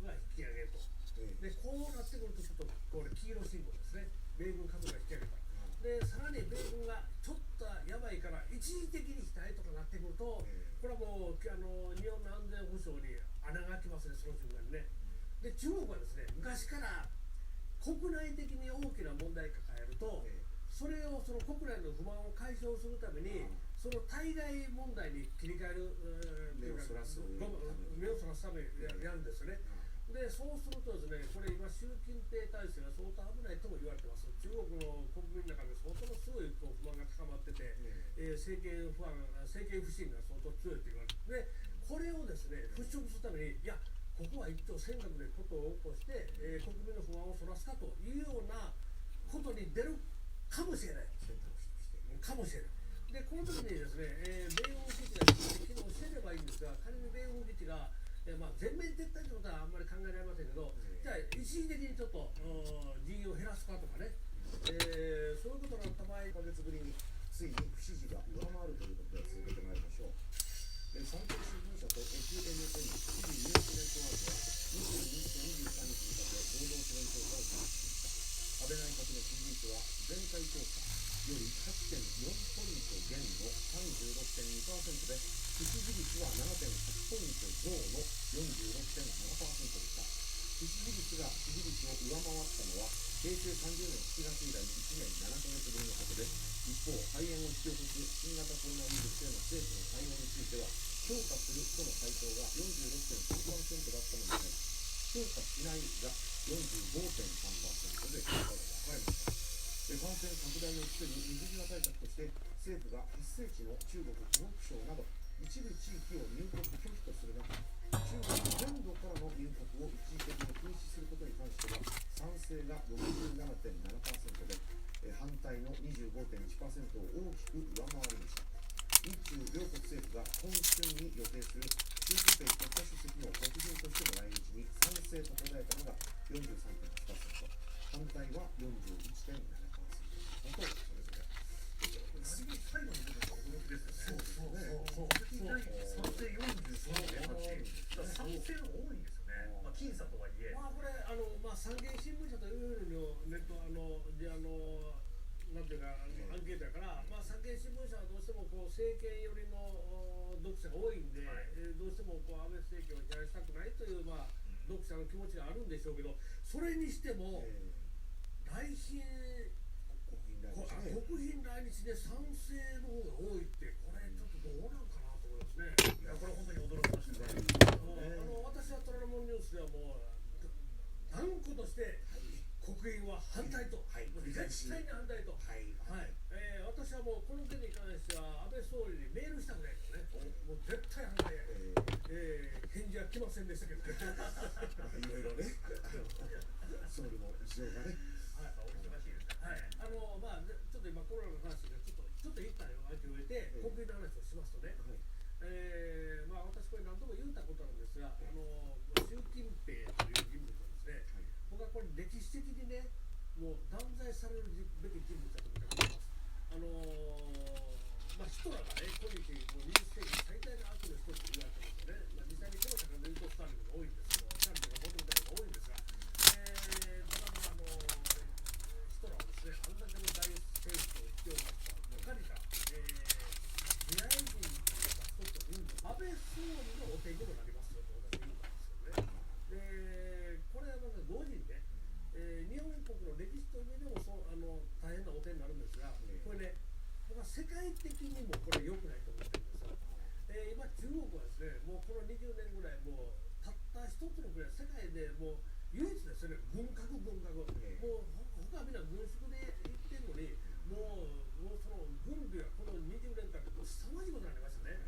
が引き上げと、でこうなってくるとちょっとこれ黄色信号ですね。米軍各部が引き上げた。でさらに米軍がちょっとやばいから一時的に控えとかなってくると、これはもう日本の安全保障に穴が開きますね、その瞬間にね。で中国はですね、昔から国内的に大きな問題抱えると、それをその国内の不満を解消するために、その対外問題に切り替える、目をそらすためにやるんですよね。でそうするとですね、これ今習近平体制が相当危ないとも言われてます。中国の国民の中で相当のすごい不満が高まってて、政権不信が相当強いと言われて、でこれをですね払拭するために、いやここは一丁尖閣でことを起こして、国民の不安をそらすかというようなことに出るかもしれない。かもしれない。でこの時にですね、米軍基地が機能してればいいんですが、仮に米軍基地が全面撤退ということはあんまり考えられませんけど、じゃあ一時的にちょっと人員を減らすかとかね、そういうことになった場合、1ヶ月ぶりについに不支持が上回るということで続けてまいりましょう。産経新聞社と FNN 日々ニュースネットワークは22日と23日にかけ合同世論調査を実施しました。安倍内閣の支持率は前回調査より 8.4 ポイント減の 36.2% で、不支持率は 7.8 ポイント増の 46.7% でした。不支持率が支持率を上回ったのは平成30年7月以来1年7ヶ月ぶりのことで、一方、肺炎を引き起こす新型コロナウイルスへの政府の対応については評価するとの回答が 46.9% だったのに対し、評価しないが 45.3% で結果が分かれました。感染拡大を防ぐ水際対策として、政府が発生地の中国湖北省など一部地域を入国拒否とする中、中国全土からの入国を一時的に禁止することに関しては賛成が 67.7% で、反対の 25.1% を大きく上回りました。日中両国政府が今春に予定する習近平国家主席の国賓としての来日に賛成と答えたのが 43.8%、反対は 41.7%とそれぞれ。最後の部分が驚きですよね。賛成43.8、賛成が多いんですよね。僅差とはいえ。これ産経新聞社というのネットなんていうかアンケートやから、産経新聞社はどうしてもこう政権寄りの読者が多いんで、どうしてもこう安倍政権を批判したくないという読者の気持ちがあるんでしょうけど、それにしても来賓国賓来日で賛成の方が多いって、これちょっとどうなんかなと思いますね。いやこれ本当に驚きましたね。私は虎ノ門ニュースではもう断固として国賓は反対と、絶対に反対と、私はもうこの件に関しては安倍総理にメールしたくないですね。もう絶対反対や、返事は来ませんでしたけどね。いろいろね、総理の事情がね、ちょっと今コロナの話でちょっと一旦空きを終えて国賓の話をしますとね、私これ何度も言ったことなんですが、習近平という人物はですね、僕はこれ歴史的にね、もう断罪されるべき人物だと思います。ヒトラーがね、今日もう20世紀最大の悪の一つと言われてますよね。実際にこの中で言うとスターリンが多いんですけど、スターリンが元々が多いんですが、ヒトラーはですね、あんだけの大戦争を引き起こした中にか、未来人というか一つの人物、安倍総理のお手にもなりますよと私は言ったんですよね。これは同時にね、日本国の歴史という意味でも大変なお手になるんですが、これね、僕は世界的にもこれ良くないと思ってるんですよ。今中国はですね、もうこの20年ぐらいもうたった一つの国は世界でもう唯一ですよね、軍拡、もう他はみんな軍縮で言ってるのに、もうその軍備はこの20年間で凄まじいことになりましたね。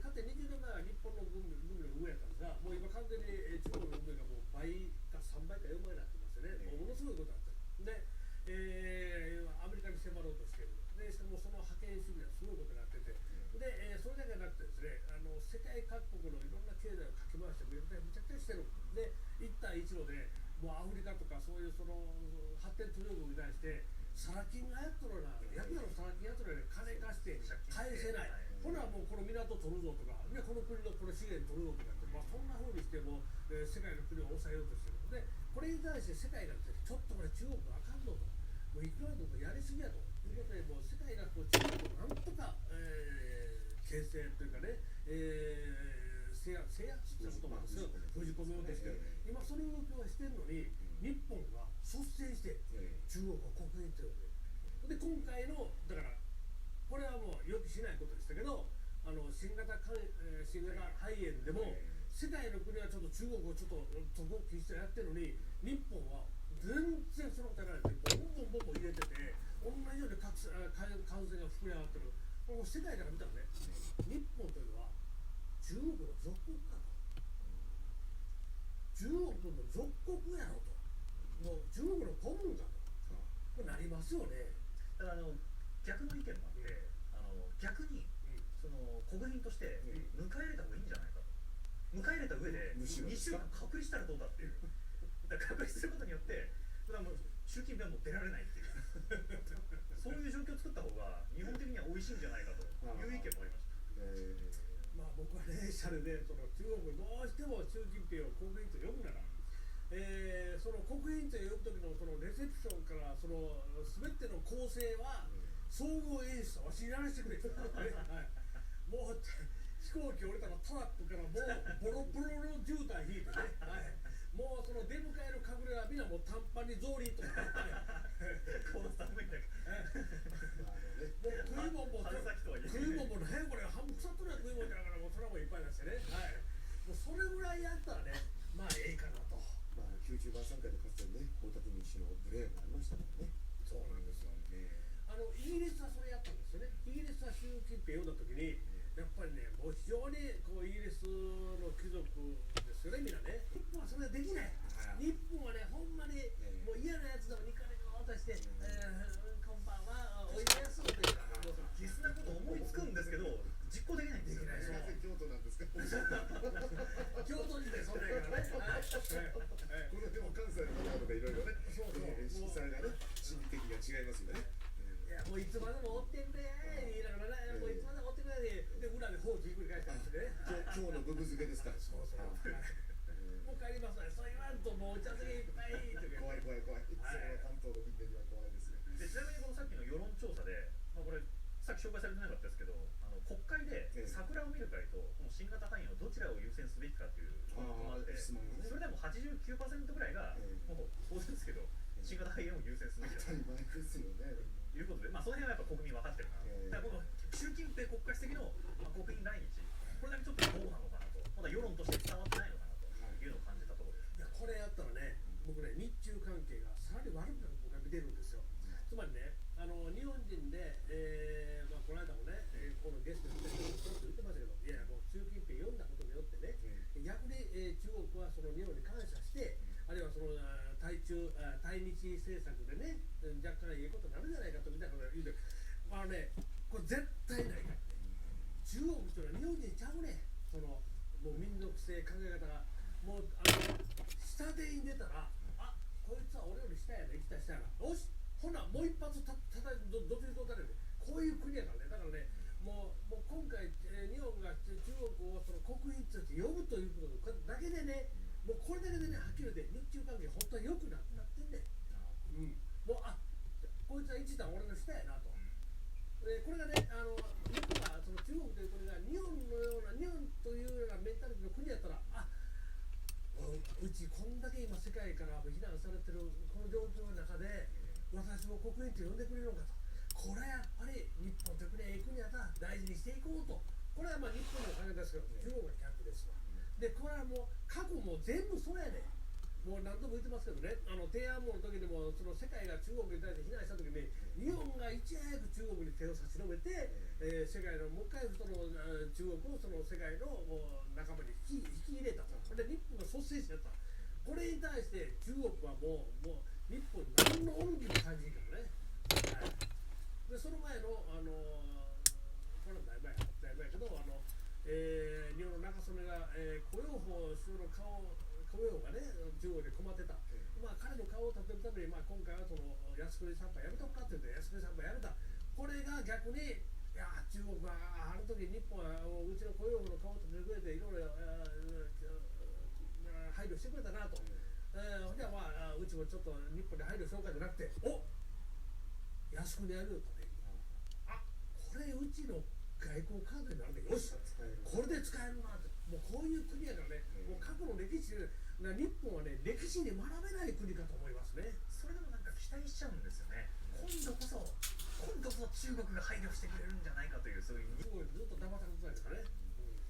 かつて20年前は日本の軍備の上やったんですが、もう今完全に中国の軍備がもう倍か3倍か4倍になってますよね。ものすごいことになってる。で、アメリカに迫ろうとしている。で、しかもその覇権主義はすごいことになってて、で、それだけじゃなくてですね、世界各国のいろんな経済をかき回してむちゃくちゃしてる。で、一帯一路でもうアフリカとかそういうその発展途上国に対してサラ金がやっとるな、ヤクザのサラ金やっとるな、金貸して返せない。ほなもうこの港取るぞとか、この国のこの資源取るぞとかって、そんな風にしても世界の国を抑えようとしてるので、これに対して世界がちょっとこれ中国あかんのと、もういくらでもやりすぎやということで、もう世界がこう中国をなんとか、形成というかね、制圧したこともですよ、封じ込めようとしてる、今その動きをしてるのに、日本が率先して中国を国有というので、今回のだからこれはもう予期しないことでしたけど、新型肺炎でも世界の国はちょっと中国をちょっと渡航禁止やってるのに、日本は全然そのことやられてボンボン入れてて、同じように感染が膨れ上がってる。もう世界から見たらね、日本というのは中国の属国かと、中国の属国やろと、もう中国の古文かと、これなりますよね。だから逆の意見もあって、逆にその国賓として迎え入れた方がいいんじゃないかと、迎え入れた上で2週間隔離したらどうだっていう、だから隔離することによって、だからもう習近平はもう出られないっていうそういう状況を作った方が日本的には美味しいんじゃないかという意見もありました。まあ僕はね、シャレでその中国どうしても習近平を国賓と呼ぶなら、その国賓と呼ぶ時のそのレセプションからその全ての構成は総合演出はわしにやらせてくれ、はい、もう飛行機降りたらトラックからもうボロボロの絨毯引いてね、はい、もうその出迎える隠れはみんなもう短パンに草履とか、この寒い中もう食い物もね、これ半分腐っとるや食い物だから、もうそれはもういっぱい出してね、はい、もうそれぐらいやったらね、まあええかなと。まあ90番3回でかつてね、江沢民氏のブレーンがありましたからね。そうなんですよ。イギリスはそれやったんですよね。イギリスは習近平読んだ時に、やっぱりね、もう非常にこうイギリスの貴族ですよね、みんなね。日本はそれができない。日本はね、ほんまにもう嫌なやつでもニカニカ渡して、こんばんは、おいでやすってゲスなこと思いつくんですけど、実行できないんですよね。すみません、京都なんですか。京都時代そんなんやからね。これでも関西の方とかいろいろね、色彩がね、心理的が違いますよね。いやもういつまでも追ってんで言いながらね、もういつまでも追ってくれで裏で放置ひっくり返したんですね。今日のブブ漬けですから。そうそう。もう帰りますね。そう言わんともうお茶漬けいっぱいとか。怖い。それは関東の近辺には怖いですね。でちなみにこのさっきの世論調査で、まあこれさっき紹介されてなかったですけど、国会で桜を見る会とこの新型肺炎をどちらを優先すべきかという質問があって、それでも 89% ぐらいがもう当然ですけど、新型肺炎を優先すべきだと。当たり前ですよね。いうことで、まあその辺はやっぱ国民分かってるな。だからこの習近平国家主席の国賓来日、これだけちょっとどうなのかなと、まだ世論として伝わってないのかなというのを感じたところです。いやこれやったらね、僕ね、日中関係がさらに悪くなる僕は見てるんですよ。つまりね、日本人で、まあ、この間もね、このゲストに言ってましたけど、いやもう習近平読んだことによってね、逆に、中国はその日本に感謝して、あるいはその対日政策でね、若干いいことになるんじゃないかとみたいなことを言うて、これ絶対ないからね。中国というのは日本人ちゃうね。そのもう民族性考え方がもう下手に出たら、あ、こいつは俺より下やね、生きた下やな。よし、ほなもう一発どついとたれる。こういう国やからね。だからね、もう今回、日本が中国をその国賓として呼ぶということだけでね、もうこれだけでね、はっきり言って日中関係本当は良くなってんねん。もうこいつは一段俺の下やなと。これがね、日本がその中国という国が日本というようなメンタリティの国やったら、うちこんだけ今世界から非難されてるこの状況の中で私も国賓と呼んでくれるのかと。これはやっぱり日本という国はええ国やったら大事にしていこうと。これはまあ日本のお金ですけど、中国は逆ですわ。でこれはもう過去も全部そうやねん。もう何度も言ってますけどね、天安門の時でもその世界が中国に対して非難した時に、日本がいち早く中国に手を差し伸べて、世界のもう一回その中国をその世界の仲間に引き入れたと。で日本が率先してやった。これに対して中国はもう日本に何の恩義も感じるからね。はい、でその前のこれはだいぶ前やけど日本の中曽根が、雇用法首相の雇用がね、中国で困ってた。彼の顔を立てるために、今回はその靖国参拝やめとくかって言って靖国参拝やめた。これが逆に、いや中国はあの時日本はうちの雇用法の顔を立ててくれていろいろ配慮ちもちょっと日本に入る紹介じゃなくて、お安くでやるとね、あこれうちの外交カードになるでよし、これで使えるなって、もうこういう国やからね、もう過去の歴史で、日本はね、歴史に学べない国かと思いますね。それでもなんか期待しちゃうんですよね。今度こそ中国が配慮してくれるんじゃないかという、そういうすごいずっと騙されてたんですかね。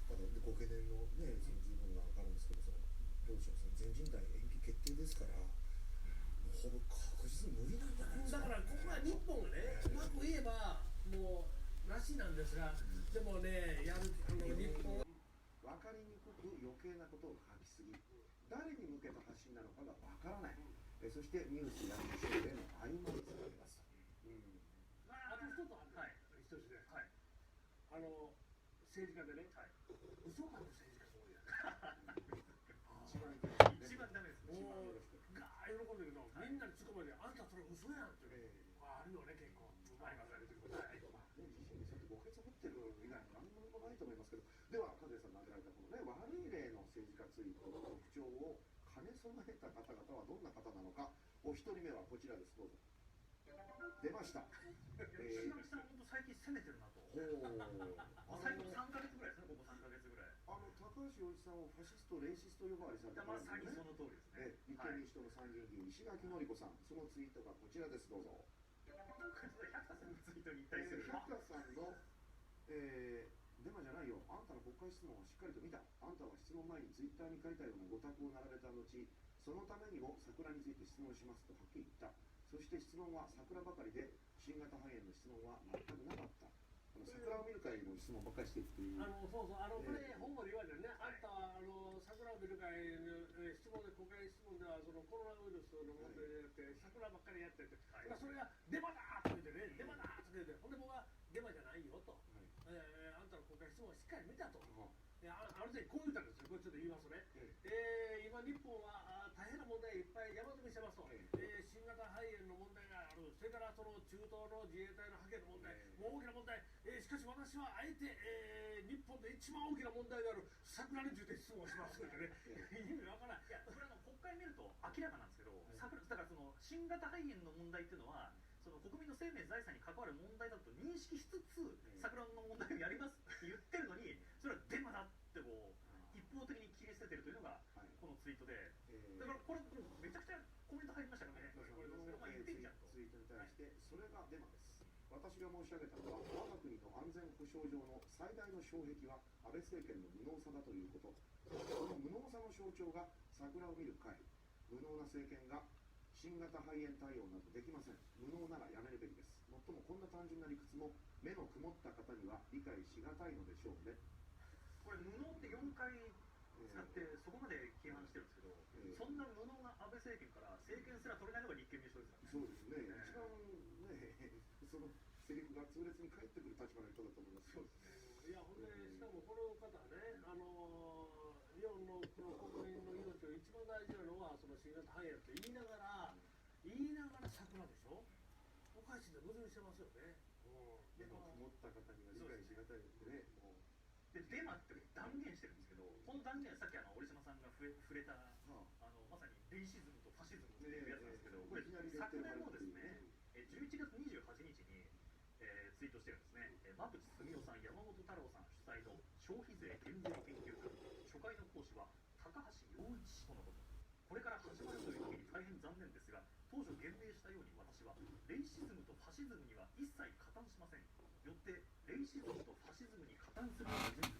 ただご懸念のね、その十分が分かるんですけど、そのどうでしょう、その全人代延期決定ですから、ほぼ確実に無理なんじゃないですか。だからここは日本がね、うまく言えばもうなしなんですが、でもね、やる日本は分かりにくく余計なことを書きすぎ、誰に向けた発信なのかが分からない、そしてニュースや事象への曖昧さがあります。あと一つある、はい一つね、はい政治家でね、はい嘘かの政治家が多いやん。一番ダメですね。もうガー喜んでるけど、みんなに突っ込まれて、あんたそれ嘘やんって、あるよね、結構。ありますね、自自身にそうやって墓穴を掘ってる以外の何もないと思いますけど、では、和江さんが挙げられたこのね、悪い例の政治家ツイートの特徴を兼ね備えた方々はどんな方なのか、お一人目はこちらです、どうぞ。出ました。石垣さん、本当最近攻めてるなと。最後3ヶ月ぐらいですね、ここ3ヶ月ぐらい。高橋洋一さんをファシスト、レイシスト呼ばわりされてまますね。さにその通りですね。立憲民主党の参議院議員、石垣のり子さん、そのツイートがこちらです、どうぞ。百田さんのツイートに対する。百田さんの、デマじゃないよ、あんたの国会質問はしっかりと見た。あんたは質問前にツイッターに書いたようなご託を並べた後、そのためにも桜について質問しますとはっきり言った。そして質問は桜ばかりで、新型肺炎の質問は全くなかった。桜を見る会の質問ばっかりしてっていう。そうそう、これ、本語で言われてるね、あんたは桜を見る会の質問で、国会質問では、そのコロナウイルスの問題でやって、桜ばっかりやってて、それがデマだーと言ってね、デマだーと言って、ほんで僕はデマじゃないよと、あんたの国会質問をしっかり見たと。ある程度こう言ったんですよ、これちょっと言いますね。今、日本は大変な問題いっぱい山積みしてますと、新型肺炎の問題がある、それからその中東の自衛隊の派遣の問題、もう大きな問題、しかし私はあえて、日本で一番大きな問題である桜について質問しますってね、意味わからない。いや、これ国会見ると明らかなんですけど、だからその新型肺炎の問題っていうのは、その国民の生命財産に関わる問題だと認識しつつ、桜の問題をやりますって言ってるのに、それはデマだってこう一方的に切り捨ててるというのがこのツイートで、だからこれめちゃくちゃコメント入りましたからね。言ってんじゃんと。ツイートに対してそれがデマです。私が申し上げたのは、我が国の安全保障上の最大の障壁は安倍政権の無能さだということ。そしてこの無能さの象徴が桜を見る会。無能な政権が新型肺炎対応などできません。無能ならやめるべきです。もっともこんな単純な理屈も目の曇った方には理解しがたいのでしょうね。これ無能って4回使ってそこまで批判してるんですけど、そんな無能な安倍政権から政権すら取れないのが立憲民主党ですからね。そうですね。一番ね、そのセリフが痛烈に返ってくる立場の人だと思います。そうですね。いや、ほんで、しかもこの方はね、日本の国民の命を一番大事なのは、その新型肺炎って言いながら桜でしょ。おかしいで矛盾してますよね。目の曇った方には理解しがたいってね、もう。でデマって断言してるんですけど、この断言はさっき折島さんが触れた、まさにレイシズムとファシズムっていうやつなんですけど、これ昨年のですね、11月28日に、ツイートしてるんですね。馬淵澄夫さん、山本太郎さん主催の消費税減税研究会、初回の講師は高橋洋一氏とのこと。これから始まるという時に大変残念ですが、当初言明したように私はレイシズムとファシズムには一切加担しません。よってレイシズムとファシズムに加担するような人